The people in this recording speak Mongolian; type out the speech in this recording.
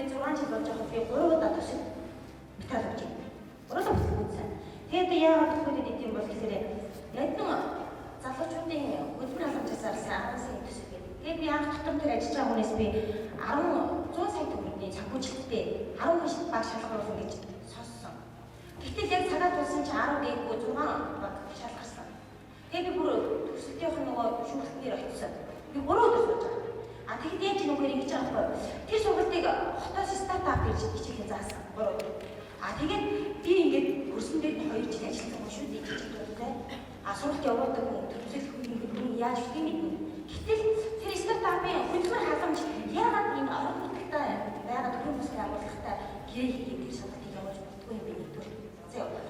би 6 жил болж байгаа би 3 удаа тусах металл өгч байна. 3 удаа үзсэн. Тэгээд яагаад төгөөд идэв юм бол гэхээр яг нэг залуучуудын хөдөлмөр халамжаас арсан 10 сая төсөв гэдэг. Тэгээд би анх тутам тэр ажиллаж байгаа хүнээс би 100 сая төгрөгийн санхүүжилттэй 10 хүн шиг баг шалгаруулсан гэж сонссон. Гэтэл яг цагаад болсон чи 10 гээгүй 6 баг шалгарсан. Тэгээд би бүр төсөлтийнх нь нөгөө шүүхтнээр очсон. Би 3 өдөр сууж байгаа. А тэгэхэд яаж нүгээр ингэж байгаа байхгүй. Тэр сургалтыг хотоос стартап гэж хичээлээ заасан 3 өдөр. А тэгээд би ингээд хөрсөн дээр 2 жил ажилласан шүү дээ гэж боддог. А сургалт явуулдаг хүн төсөл хүн яаж үгүй мэднэ. Гэтэл тэр стартапын хөдөлмөр халамж яагаад энэ орон нутагтаа байгаад төрийн бүсгийн агуулгатай гэрээ хийгээд тэр сургалтыг явуулж болтгүй юм бэ нэгдүгээр.